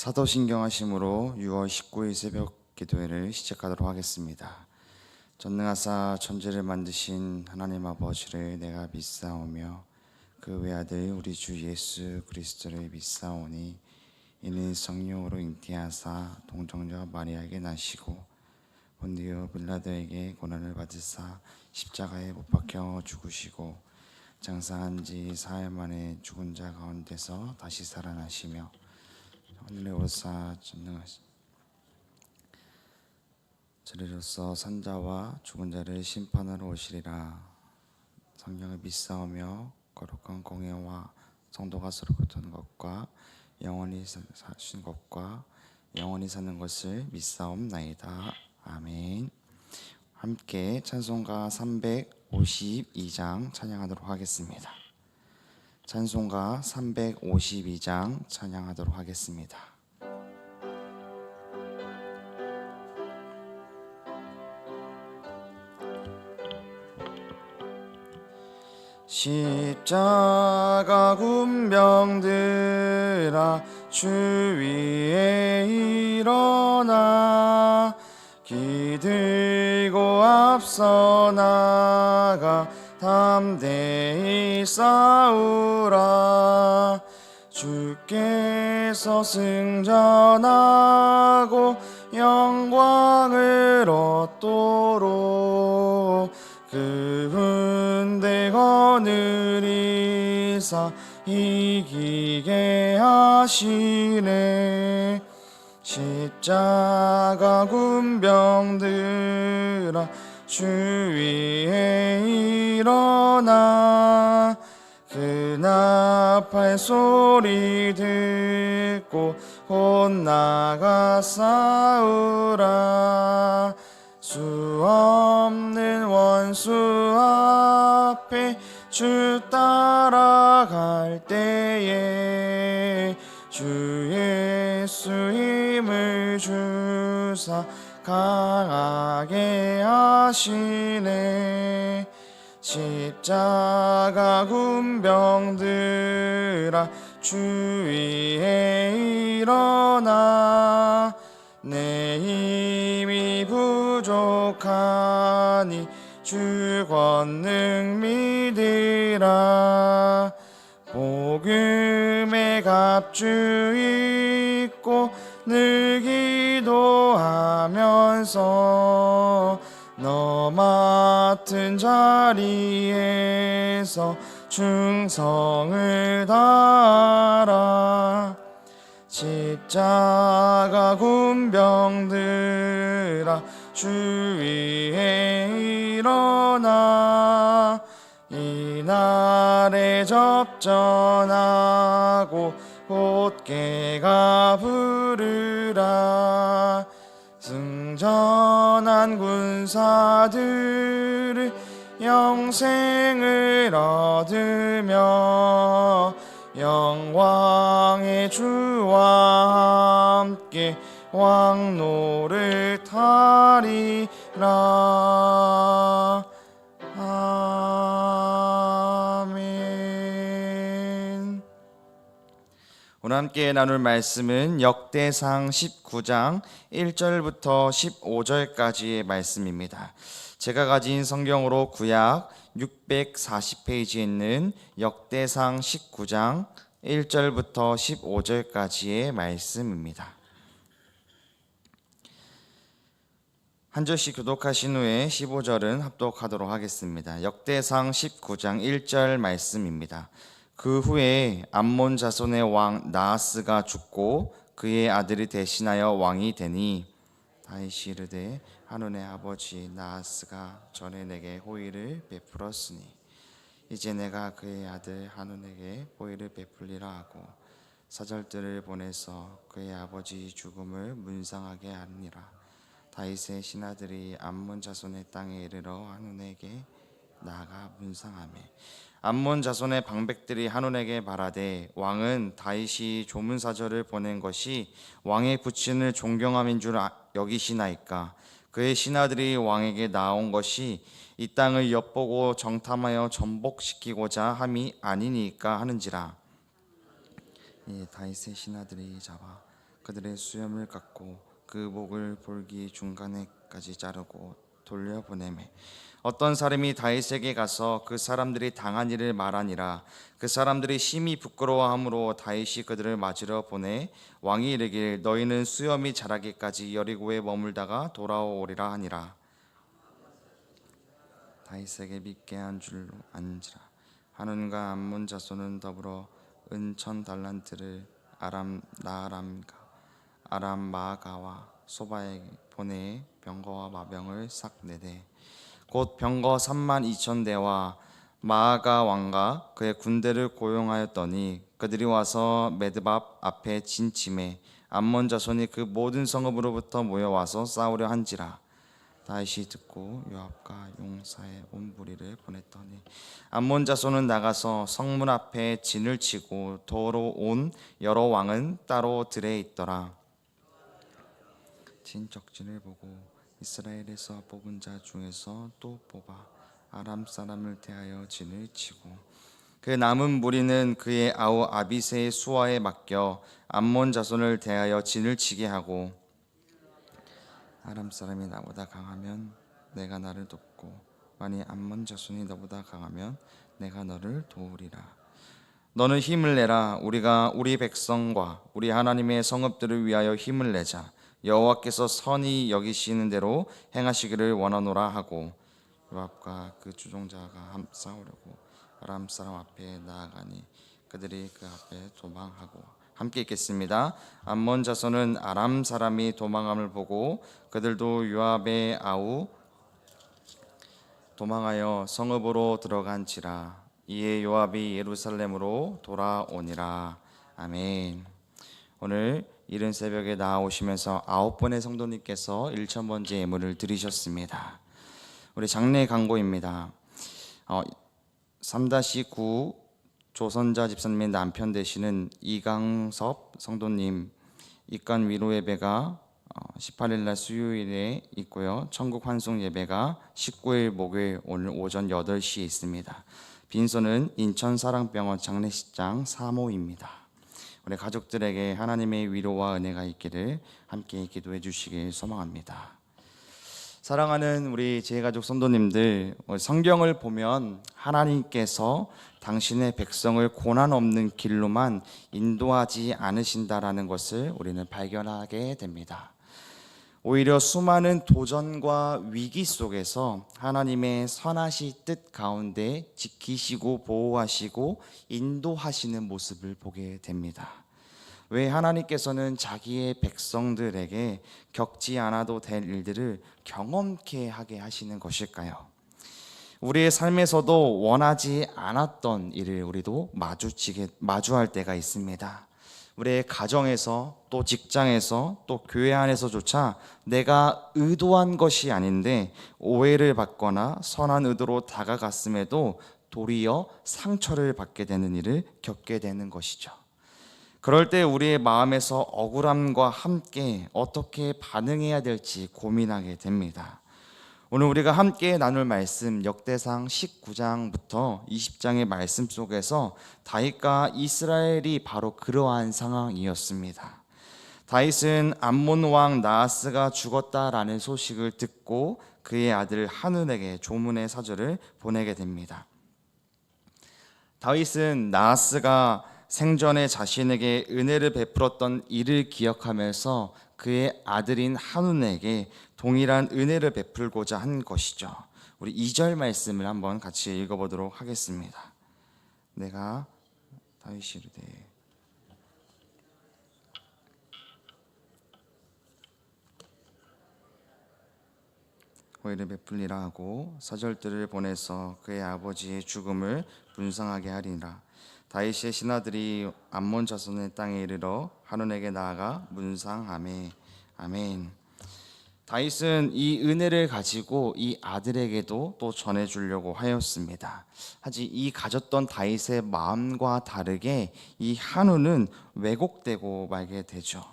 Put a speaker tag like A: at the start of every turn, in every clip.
A: 사도신경하심으로 6월 19일 새벽 기도회를 시작하도록 하겠습니다. 전능하사 천지를 만드신 하나님 아버지를 내가 믿사오며 그 외아들 우리 주 예수 그리스도를 믿사오니 이는 성령으로 잉태하사 동정녀 마리아에게 나시고 본디오 빌라도에게 고난을 받으사 십자가에 못 박혀 죽으시고 장사한 지 사흘 만에 죽은 자 가운데서 다시 살아나시며 하늘에 오사 전능하신 저리로서 산자와 죽은 자를 심판하러 오시리라. 성령을 믿사오며 거룩한 공예와 성도가 서로 붙는 것과 영원히 사신 것과 영원히 사는 것을 믿사옵나이다. 아멘. 함께 찬송가 352장 찬양하도록 하겠습니다. 찬송가 352장 찬양하도록 하겠습니다. 십자가 군병들아 주 위에 일어나 기들고 앞서 나가 담대히 싸우라. 주께서 승전하고 영광을 얻도록 그분대 거느리사 이기게 하시네. 십자가 군병들아 주 위에 일어나 그 나팔 소리 듣고 곧 나가 싸우라. 수 없는 원수 앞에 주 따라갈 때에 주 예수 힘을 주사 강하게 하시네. 십자가 군병들아 주 위에 일어나 내 힘이 부족하니 주 권능 믿으라. 복음의 갑주 입고 늘 기도하면서 너 맡은 자리에서 충성을 다하라. 십자가 군병들아 주 위에 일어나 이날에 접전하고 곧게가 부르라. 승전한 군사들을 영생을 얻으며 영광의 주와 함께 왕노를 타리라. 아멘. 오늘 함께 나눌 말씀은 역대상 19장 1절부터 15절까지의 말씀입니다. 제가 가진 성경으로 구약 640페이지에 있는 역대상 19장 1절부터 15절까지의 말씀입니다. 한 절씩 교독하신 후에 15절은 합독하도록 하겠습니다. 역대상 19장 1절 말씀입니다. 그 후에 암몬 자손의 왕 나하스가 죽고 그의 아들이 대신하여 왕이 되니 다윗이 이르되 한온의 아버지 나하스가 전에 내게 호의를 베풀었으니 이제 내가 그의 아들 한온에게 호의를 베풀리라 하고 사절들을 보내서 그의 아버지 죽음을 문상하게 하니라. 다윗의 신하들이 암몬 자손의 땅에 이르러 한온에게 나아가 문상하며 암몬 자손의 방백들이 한온에게 말하되 왕은 다윗이 조문사절을 보낸 것이 왕의 부친을 존경함인 줄 여기시나이까. 그의 신하들이 왕에게 나온 것이 이 땅을 엿보고 정탐하여 전복시키고자 함이 아니니까 하는지라. 다윗의 신하들이 잡아 그들의 수염을 깎고 그 목을 볼기 중간에까지 자르고 돌려보내매 어떤 사람이 다윗에게 가서 그 사람들이 당한 일을 말하니라. 그 사람들이 심히 부끄러워함으로 다윗이 그들을 맞으러 보내 왕이 이르길 너희는 수염이 자라기까지 여리고에 머물다가 돌아오리라 하니라. 다윗에게 믿게 한 줄로 안지라. 한운과 암몬 자손은 더불어 은천 달란트를 아람 나아람과 아람 마아가와 소바에게 보내 병거와 마병을 싹 내되 곧 병거 3만 2천 대와 마아가 왕과 그의 군대를 고용하였더니 그들이 와서 메드밥 앞에 진침해 암몬 자손이 그 모든 성읍으로부터 모여와서 싸우려 한지라. 다윗이 듣고 요압과 용사의 온 무리를 보냈더니 암몬 자손은 나가서 성문 앞에 진을 치고 도로 온 여러 왕은 따로 들에 있더라. 진적진을 보고 이스라엘에서 뽑은 자 중에서 또 뽑아 아람 사람을 대하여 진을 치고 그 남은 무리는 그의 아우 아비새의 수하에 맡겨 암몬 자손을 대하여 진을 치게 하고 아람 사람이 나보다 강하면 내가 나를 돕고 만일 암몬 자손이 너보다 강하면 내가 너를 도우리라. 너는 힘을 내라. 우리가 우리 백성과 우리 하나님의 성읍들을 위하여 힘을 내자. 여호와께서 선히 여기시는 대로 행하시기를 원하노라 하고 요압과 그 주종자가 싸우려고 아람 사람 앞에 나아가니 그들이 그 앞에 도망하고 함께 읽겠습니다. 암몬 자손은 아람 사람이 도망함을 보고 그들도 요압의 아우 도망하여 성읍으로 들어간지라. 이에 요압이 예루살렘으로 돌아오니라. 아멘. 오늘 이른 새벽에 나오시면서 9번의 성도님께서 1000번째 예물을 드리셨습니다. 우리 장례 광고입니다. 3-9 조선자 집사님의 남편 되시는 이강섭 성도님 입관 위로 예배가 18일 날 수요일에 있고요. 천국 환송 예배가 19일 목요일 오늘 오전 8시에 있습니다. 빈소는 인천 사랑병원 장례식장 3호입니다. 우리 가족들에게 하나님의 위로와 은혜가 있기를 함께 기도해 주시길 소망합니다. 사랑하는 우리 제가족 성도님들, 성경을 보면 하나님께서 당신의 백성을 고난 없는 길로만 인도하지 않으신다라는 것을 우리는 발견하게 됩니다. 오히려 수많은 도전과 위기 속에서 하나님의 선하신 뜻 가운데 지키시고 보호하시고 인도하시는 모습을 보게 됩니다. 왜 하나님께서는 자기의 백성들에게 겪지 않아도 될 일들을 경험케 하게 하시는 것일까요? 우리의 삶에서도 원하지 않았던 일을 우리도 마주할 때가 있습니다. 우리의 가정에서 또 직장에서 또 교회 안에서조차 내가 의도한 것이 아닌데 오해를 받거나 선한 의도로 다가갔음에도 도리어 상처를 받게 되는 일을 겪게 되는 것이죠. 그럴 때 우리의 마음에서 억울함과 함께 어떻게 반응해야 될지 고민하게 됩니다. 오늘 우리가 함께 나눌 말씀 역대상 19장부터 20장의 말씀 속에서 다윗과 이스라엘이 바로 그러한 상황이었습니다. 다윗은 암몬 왕 나하스가 죽었다라는 소식을 듣고 그의 아들 한운에게 조문의 사절을 보내게 됩니다. 다윗은 나하스가 생전에 자신에게 은혜를 베풀었던 일을 기억하면서 그의 아들인 한운에게 동일한 은혜를 베풀고자 한 것이죠. 우리 2절 말씀을 한번 같이 읽어보도록 하겠습니다. 내가 다윗이 이르되 호의를 베풀리라 하고 사절들을 보내서 그의 아버지의 죽음을 분상하게 하리라. 다윗의 신하들이 암몬 자손의 땅에 이르러 한운에게 나아가 문상하매. 아멘. 다윗은 이 은혜를 가지고 이 아들에게도 또 전해주려고 하였습니다. 하지만 이 가졌던 다윗의 마음과 다르게 이 한운은 왜곡되고 말게 되죠.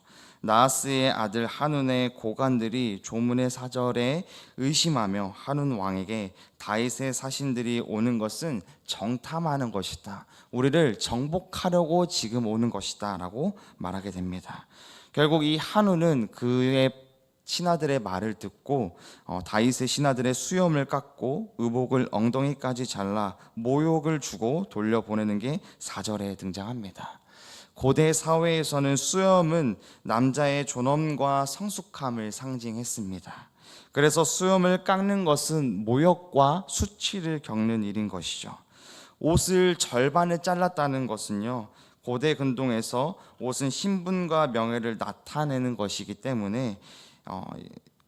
A: 나하스의 아들 한운의 고관들이 조문의 사절에 의심하며 한운 왕에게 다윗의 사신들이 오는 것은 정탐하는 것이다, 우리를 정복하려고 지금 오는 것이다 라고 말하게 됩니다. 결국 이 한운은 그의 신하들의 말을 듣고 다윗의 신하들의 수염을 깎고 의복을 엉덩이까지 잘라 모욕을 주고 돌려보내는 게 4절에 등장합니다. 고대 사회에서는 수염은 남자의 존엄과 성숙함을 상징했습니다. 그래서 수염을 깎는 것은 모욕과 수치를 겪는 일인 것이죠. 옷을 절반을 잘랐다는 것은요, 고대 근동에서 옷은 신분과 명예를 나타내는 것이기 때문에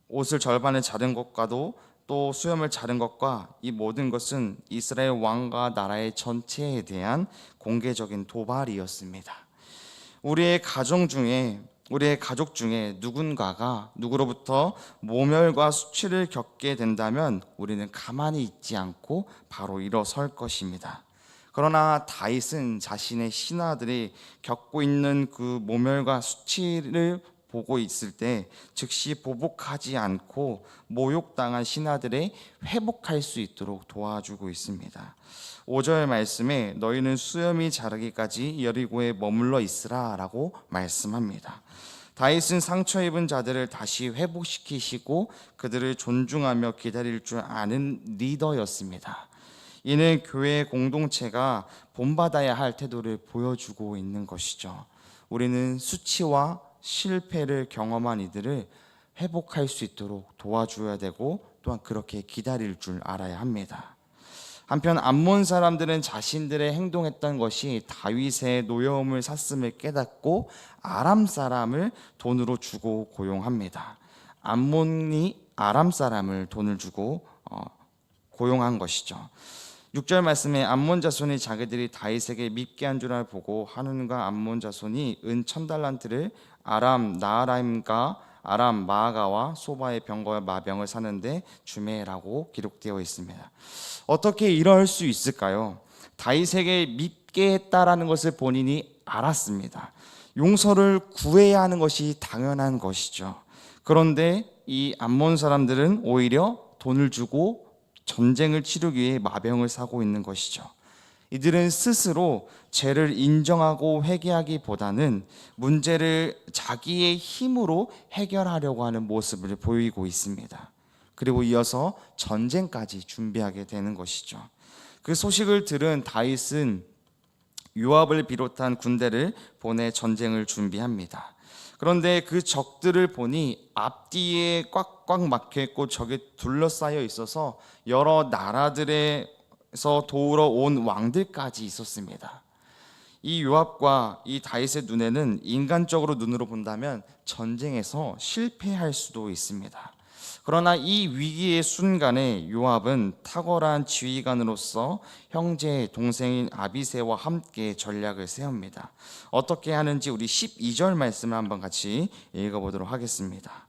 A: 옷을 절반을 자른 것과도 또 수염을 자른 것과 이 모든 것은 이스라엘 왕과 나라의 전체에 대한 공개적인 도발이었습니다. 우리의 가족 중에 누군가가 누구로부터 모멸과 수치를 겪게 된다면 우리는 가만히 있지 않고 바로 일어설 것입니다. 그러나 다윗은 자신의 신하들이 겪고 있는 그 모멸과 수치를 보고 있을 때 즉시 보복하지 않고 모욕당한 신하들의 회복할 수 있도록 도와주고 있습니다. 5절 말씀에 너희는 수염이 자라기까지 여리고에 머물러 있으라 라고 말씀합니다. 다윗은 상처 입은 자들을 다시 회복시키시고 그들을 존중하며 기다릴 줄 아는 리더였습니다. 이는 교회 공동체가 본받아야 할 태도를 보여주고 있는 것이죠. 우리는 수치와 실패를 경험한 이들을 회복할 수 있도록 도와줘야 되고 또한 그렇게 기다릴 줄 알아야 합니다. 한편 암몬 사람들은 자신들의 행동했던 것이 다윗의 노여움을 샀음을 깨닫고 아람 사람을 돈으로 주고 고용합니다. 암몬이 아람 사람을 돈을 주고 고용한 것이죠. 6절 말씀에 암몬 자손이 자기들이 다윗에게 밉게 한 줄 보고 한운과 암몬 자손이 은 1000달란트를 아람 나하라임과 아람 마아가와 소바의 병거와 마병을 사는데 주매라고 기록되어 있습니다. 어떻게 이럴 수 있을까요? 다윗에게 밉게 했다라는 것을 본인이 알았습니다. 용서를 구해야 하는 것이 당연한 것이죠. 그런데 이 암몬 사람들은 오히려 돈을 주고 전쟁을 치르기 위해 마병을 사고 있는 것이죠. 이들은 스스로 죄를 인정하고 회개하기보다는 문제를 자기의 힘으로 해결하려고 하는 모습을 보이고 있습니다. 그리고 이어서 전쟁까지 준비하게 되는 것이죠. 그 소식을 들은 다윗은 요압을 비롯한 군대를 보내 전쟁을 준비합니다. 그런데 그 적들을 보니 앞뒤에 꽉꽉 막혀있고 적에 둘러싸여 있어서 여러 나라들에서 도우러 온 왕들까지 있었습니다. 이 요압과 이 다윗의 눈에는 인간적으로 눈으로 본다면 전쟁에서 실패할 수도 있습니다. 그러나 이 위기의 순간에 요압은 탁월한 지휘관으로서 형제 동생인 아비새와 함께 전략을 세웁니다. 어떻게 하는지 우리 12절 말씀을 한번 같이 읽어보도록 하겠습니다.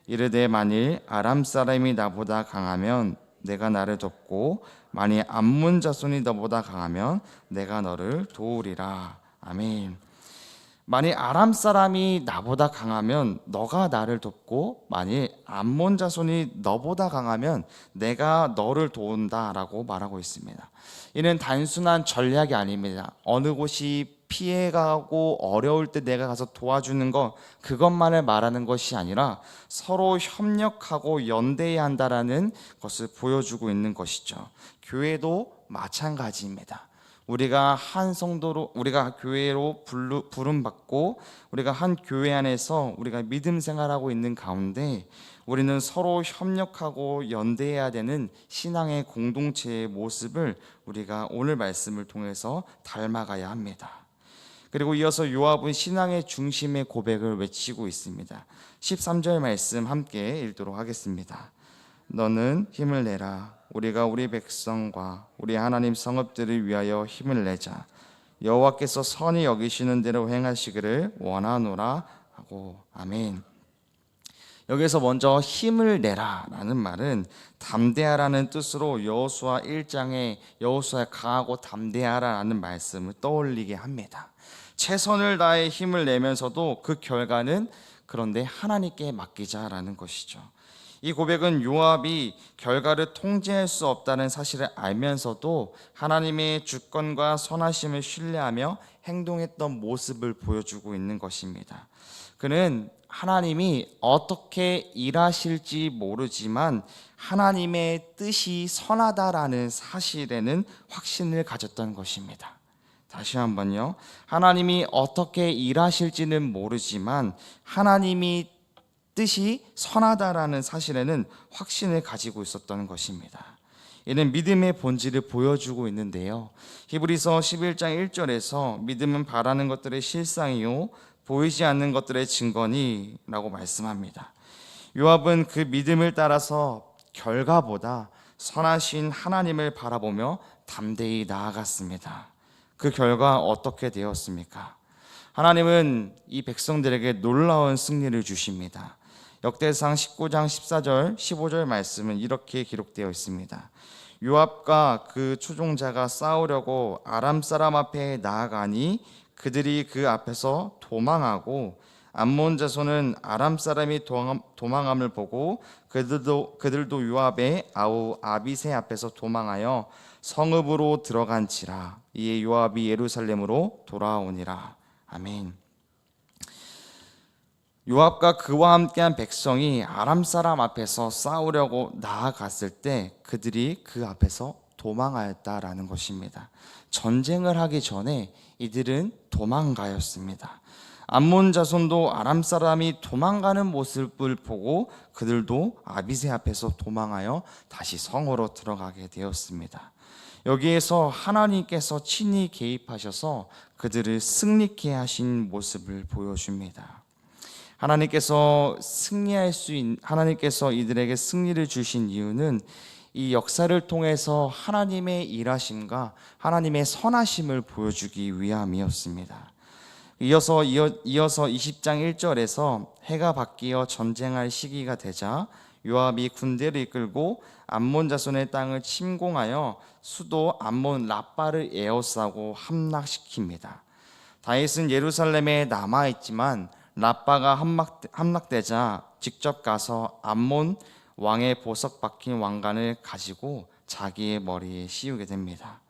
A: 이르되 만일 아람 사람이 나보다 강하면 내가 나를 돕고 만일 암몬 자손이 너보다 강하면 내가 너를 도우리라. 아멘. 만일 아람 사람이 나보다 강하면 너가 나를 돕고 만일 암몬 자손이 너보다 강하면 내가 너를 도운다라고 말하고 있습니다. 이는 단순한 전략이 아닙니다. 어느 곳이 피해가고 어려울 때 내가 가서 도와주는 것, 그것만을 말하는 것이 아니라 서로 협력하고 연대해야 한다라는 것을 보여주고 있는 것이죠. 교회도 마찬가지입니다. 우리가 한 성도로, 우리가 교회로 부름받고 우리가 한 교회 안에서 우리가 믿음 생활하고 있는 가운데 우리는 서로 협력하고 연대해야 되는 신앙의 공동체의 모습을 우리가 오늘 말씀을 통해서 닮아가야 합니다. 그리고 이어서 요압은 신앙의 중심의 고백을 외치고 있습니다. 13절 말씀 함께 읽도록 하겠습니다. 너는 힘을 내라. 우리가 우리 백성과 우리 하나님 성읍들을 위하여 힘을 내자. 여호와께서 선히 여기시는 대로 행하시기를 원하노라 하고. 아멘. 여기서 먼저 힘을 내라라는 말은 담대하라는 뜻으로 여호수아 1장에 여호수아 강하고 담대하라는 말씀을 떠올리게 합니다. 최선을 다해 힘을 내면서도 그 결과는 그런데 하나님께 맡기자라는 것이죠. 이 고백은 요압이 결과를 통제할 수 없다는 사실을 알면서도 하나님의 주권과 선하심을 신뢰하며 행동했던 모습을 보여주고 있는 것입니다. 그는 하나님이 어떻게 일하실지 모르지만 하나님의 뜻이 선하다라는 사실에는 확신을 가졌던 것입니다. 다시 한번요. 하나님이 어떻게 일하실지는 모르지만 하나님이 뜻이 선하다라는 사실에는 확신을 가지고 있었던 것입니다. 이는 믿음의 본질을 보여주고 있는데요. 히브리서 11장 1절에서 믿음은 바라는 것들의 실상이요 보이지 않는 것들의 증거니 라고 말씀합니다. 요압은 그 믿음을 따라서 결과보다 선하신 하나님을 바라보며 담대히 나아갔습니다. 그 결과 어떻게 되었습니까? 하나님은 이 백성들에게 놀라운 승리를 주십니다. 역대상 19장 14절 15절 말씀은 이렇게 기록되어 있습니다. 요압과 그 추종자가 싸우려고 아람 사람 앞에 나아가니 그들이 그 앞에서 도망하고 암몬 자손은 아람 사람이 도망함을 보고 그들도 요압의 아우 아비새 앞에서 도망하여 성읍으로 들어간지라. 이에 요압이 예루살렘으로 돌아오니라. 아멘. 요압과 그와 함께한 백성이 아람 사람 앞에서 싸우려고 나아갔을 때 그들이 그 앞에서 도망하였다라는 것입니다. 전쟁을 하기 전에 이들은 도망가였습니다. 암몬 자손도 아람 사람이 도망가는 모습을 보고 그들도 아비새 앞에서 도망하여 다시 성으로 들어가게 되었습니다. 여기에서 하나님께서 친히 개입하셔서 그들을 승리케 하신 모습을 보여줍니다. 하나님께서 이들에게 승리를 주신 이유는 이 역사를 통해서 하나님의 일하심과 하나님의 선하심을 보여주기 위함이었습니다. 이어서 20장 1절에서 해가 바뀌어 전쟁할 시기가 되자 요압이 군대를 이끌고 암몬 자손의 땅을 침공하여 수도 암몬 라빠를 에워싸고 함락시킵니다. 다윗은 예루살렘에 남아있지만 라빠가 함락되자 직접 가서 암몬 왕의 보석 박힌 왕관을 가지고 자기의 머리에 씌우게 됩니다.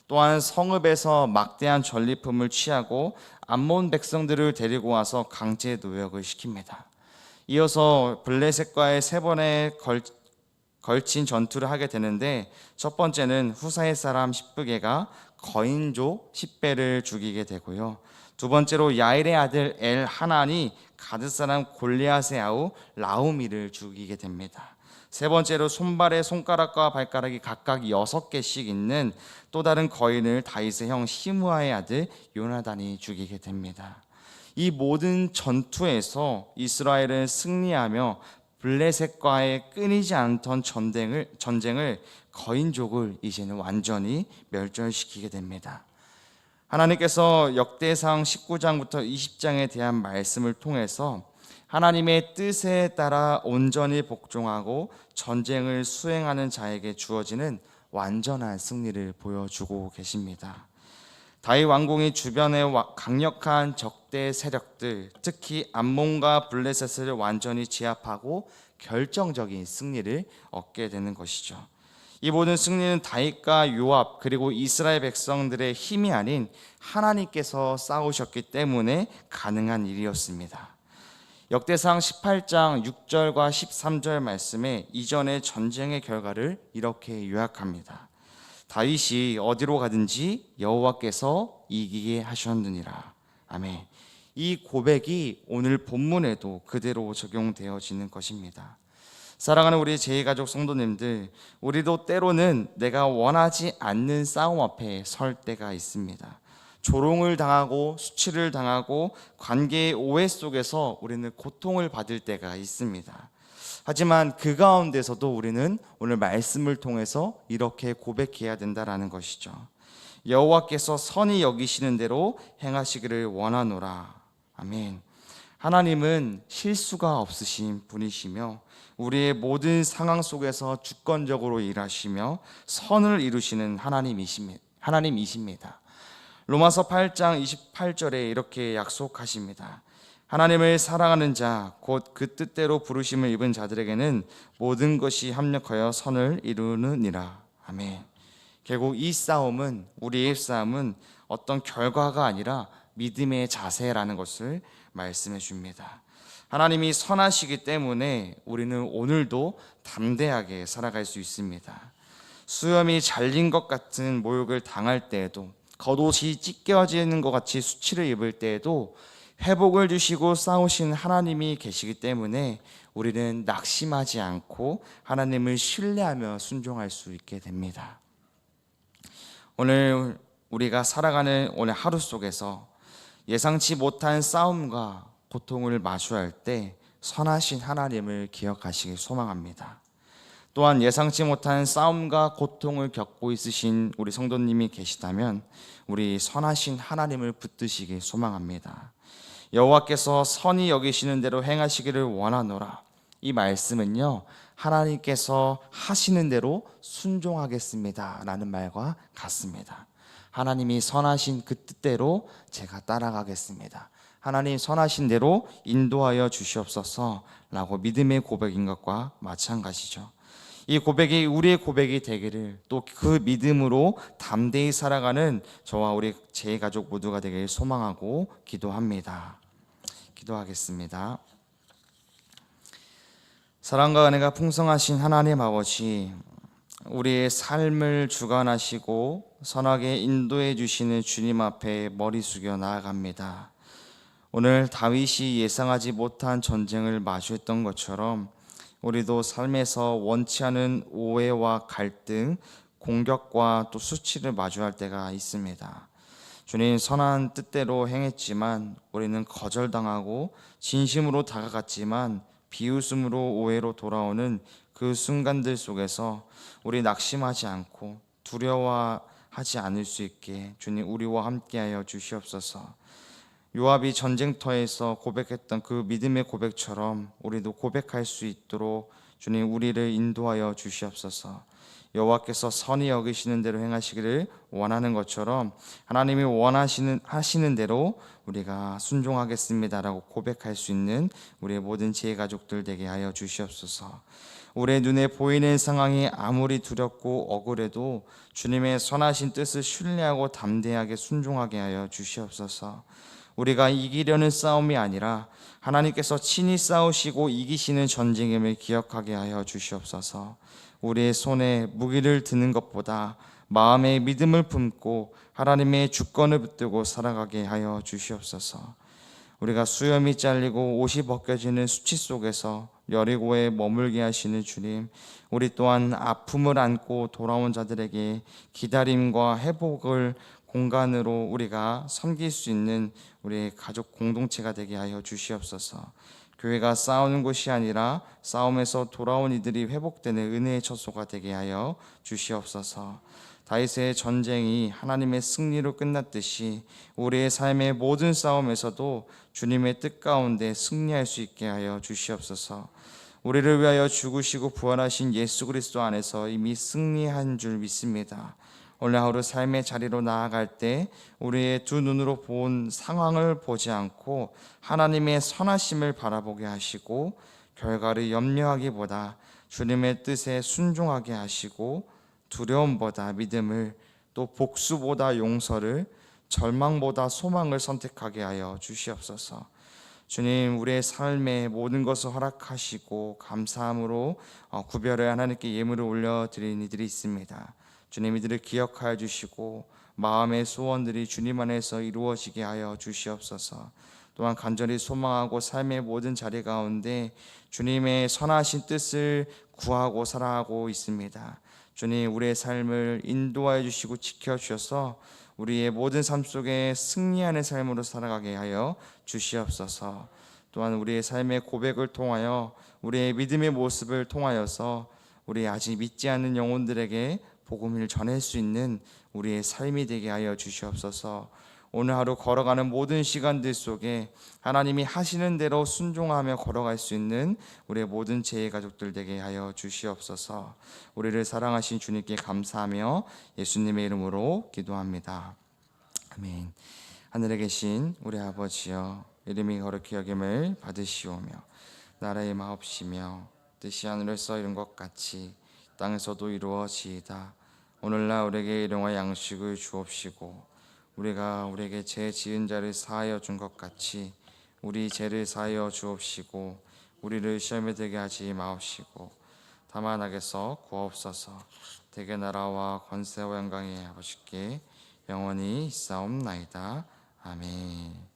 A: 또한 성읍에서 막대한 전리품을 취하고 암몬 백성들을 데리고 와서 강제 노역을 시킵니다. 이어서 블레셋과의 3번에 걸친 전투를 하게 되는데 첫 번째는 후사의 사람 십부게가 거인족 10배를 죽이게 되고요. 두 번째로 야일의 아들 엘하난이 가드 사람 골리앗의 아우 라우미를 죽이게 됩니다. 세 번째로 손발에 손가락과 발가락이 각각 6개씩 있는 또 다른 거인을 다윗의 형 시므아의 아들 요나단이 죽이게 됩니다. 이 모든 전투에서 이스라엘은 승리하며 블레셋과의 끊이지 않던 전쟁을 거인족을 이제는 완전히 멸절시키게 됩니다. 하나님께서 역대상 19장부터 20장에 대한 말씀을 통해서 하나님의 뜻에 따라 온전히 복종하고 전쟁을 수행하는 자에게 주어지는 완전한 승리를 보여주고 계십니다. 다윗 왕궁이 주변의 강력한 적대 세력들, 특히 암몬과 블레셋을 완전히 제압하고 결정적인 승리를 얻게 되는 것이죠. 이 모든 승리는 다윗과 요압 그리고 이스라엘 백성들의 힘이 아닌 하나님께서 싸우셨기 때문에 가능한 일이었습니다. 역대상 18장 6절과 13절 말씀에 이전의 전쟁의 결과를 이렇게 요약합니다. 다윗이 어디로 가든지 여호와께서 이기게 하셨느니라. 아멘. 이 고백이 오늘 본문에도 그대로 적용되어지는 것입니다. 사랑하는 우리 제2가족 성도님들, 우리도 때로는 내가 원하지 않는 싸움 앞에 설 때가 있습니다. 조롱을 당하고 수치를 당하고 관계의 오해 속에서 우리는 고통을 받을 때가 있습니다. 하지만 그 가운데서도 우리는 오늘 말씀을 통해서 이렇게 고백해야 된다라는 것이죠. 여호와께서 선히 여기시는 대로 행하시기를 원하노라. 아멘. 하나님은 실수가 없으신 분이시며 우리의 모든 상황 속에서 주권적으로 일하시며 선을 이루시는 하나님이십니다. 로마서 8장 28절에 이렇게 약속하십니다. 하나님을 사랑하는 자, 곧 그 뜻대로 부르심을 입은 자들에게는 모든 것이 합력하여 선을 이루느니라. 아멘. 결국 이 싸움은, 우리의 싸움은 어떤 결과가 아니라 믿음의 자세라는 것을 말씀해 줍니다. 하나님이 선하시기 때문에 우리는 오늘도 담대하게 살아갈 수 있습니다. 수염이 잘린 것 같은 모욕을 당할 때에도, 겉옷이 찢겨지는 것 같이 수치를 입을 때에도 회복을 주시고 싸우신 하나님이 계시기 때문에 우리는 낙심하지 않고 하나님을 신뢰하며 순종할 수 있게 됩니다. 오늘 우리가 살아가는 오늘 하루 속에서 예상치 못한 싸움과 고통을 마주할 때 선하신 하나님을 기억하시길 소망합니다. 또한 예상치 못한 싸움과 고통을 겪고 있으신 우리 성도님이 계시다면 우리 선하신 하나님을 붙드시길 소망합니다. 여호와께서 선히 여기시는 대로 행하시기를 원하노라. 이 말씀은요, 하나님께서 하시는 대로 순종하겠습니다 라는 말과 같습니다. 하나님이 선하신 그 뜻대로 제가 따라가겠습니다. 하나님 선하신 대로 인도하여 주시옵소서 라고 믿음의 고백인 것과 마찬가지죠. 이 고백이 우리의 고백이 되기를, 또 그 믿음으로 담대히 살아가는 저와 우리 제 가족 모두가 되길 소망하고 기도합니다. 기도하겠습니다. 사랑과 은혜가 풍성하신 하나님 아버지, 우리의 삶을 주관하시고 선하게 인도해 주시는 주님 앞에 머리 숙여 나아갑니다. 오늘 다윗이 예상하지 못한 전쟁을 마주했던 것처럼 우리도 삶에서 원치 않은 오해와 갈등, 공격과 또 수치를 마주할 때가 있습니다. 주님, 선한 뜻대로 행했지만 우리는 거절당하고 진심으로 다가갔지만 비웃음으로 오해로 돌아오는 그 순간들 속에서 우리 낙심하지 않고 두려워하지 않을 수 있게 주님 우리와 함께하여 주시옵소서. 요압이 전쟁터에서 고백했던 그 믿음의 고백처럼 우리도 고백할 수 있도록 주님 우리를 인도하여 주시옵소서. 여호와께서 선히 여기시는 대로 행하시기를 원하는 것처럼 하나님이 하시는 대로 우리가 순종하겠습니다라고 고백할 수 있는 우리의 모든 지혜 가족들 되게 하여 주시옵소서. 우리의 눈에 보이는 상황이 아무리 두렵고 억울해도 주님의 선하신 뜻을 신뢰하고 담대하게 순종하게 하여 주시옵소서. 우리가 이기려는 싸움이 아니라 하나님께서 친히 싸우시고 이기시는 전쟁임을 기억하게 하여 주시옵소서. 우리의 손에 무기를 드는 것보다 마음의 믿음을 품고 하나님의 주권을 붙들고 살아가게 하여 주시옵소서. 우리가 수염이 잘리고 옷이 벗겨지는 수치 속에서 여리고에 머물게 하시는 주님, 우리 또한 아픔을 안고 돌아온 자들에게 기다림과 회복을 공간으로 우리가 섬길 수 있는 우리의 가족 공동체가 되게 하여 주시옵소서. 교회가 싸우는 곳이 아니라 싸움에서 돌아온 이들이 회복되는 은혜의 처소가 되게 하여 주시옵소서. 다윗의 전쟁이 하나님의 승리로 끝났듯이 우리의 삶의 모든 싸움에서도 주님의 뜻 가운데 승리할 수 있게 하여 주시옵소서. 우리를 위하여 죽으시고 부활하신 예수 그리스도 안에서 이미 승리한 줄 믿습니다. 오늘 하루 삶의 자리로 나아갈 때 우리의 두 눈으로 본 상황을 보지 않고 하나님의 선하심을 바라보게 하시고 결과를 염려하기보다 주님의 뜻에 순종하게 하시고 두려움보다 믿음을, 또 복수보다 용서를, 절망보다 소망을 선택하게 하여 주시옵소서. 주님, 우리의 삶에 모든 것을 허락하시고 감사함으로 구별해 하나님께 예물을 올려드리는 이들이 있습니다. 주님, 이들을 기억하여 주시고 마음의 소원들이 주님 안에서 이루어지게 하여 주시옵소서. 또한 간절히 소망하고 삶의 모든 자리 가운데 주님의 선하신 뜻을 구하고 살아가고 있습니다. 주님, 우리의 삶을 인도하여 주시고 지켜주셔서 우리의 모든 삶 속에 승리하는 삶으로 살아가게 하여 주시옵소서. 또한 우리의 삶의 고백을 통하여 우리의 믿음의 모습을 통하여서 우리 아직 믿지 않는 영혼들에게 복음을 전할 수 있는 우리의 삶이 되게 하여 주시옵소서. 오늘 하루 걸어가는 모든 시간들 속에 하나님이 하시는 대로 순종하며 걸어갈 수 있는 우리의 모든 제 가족들 되게 하여 주시옵소서. 우리를 사랑하신 주님께 감사하며 예수님의 이름으로 기도합니다. 아멘. 하늘에 계신 우리 아버지여, 이름이 거룩히 여김을 받으시오며 나라의 마옵시며 뜻이 하늘에서 이룬 것 같이 땅에서도 이루어지이다. 오늘날 우리에게 일용할 양식을 주옵시고 우리가 우리에게 죄 지은 자를 사하여 준 것 같이 우리 죄를 사하여 주옵시고 우리를 시험에 들게 하지 마옵시고 다만 악에서 구하옵소서. 대개 나라와 권세와 영광이 아버지께 영원히 있사옵나이다. 아멘.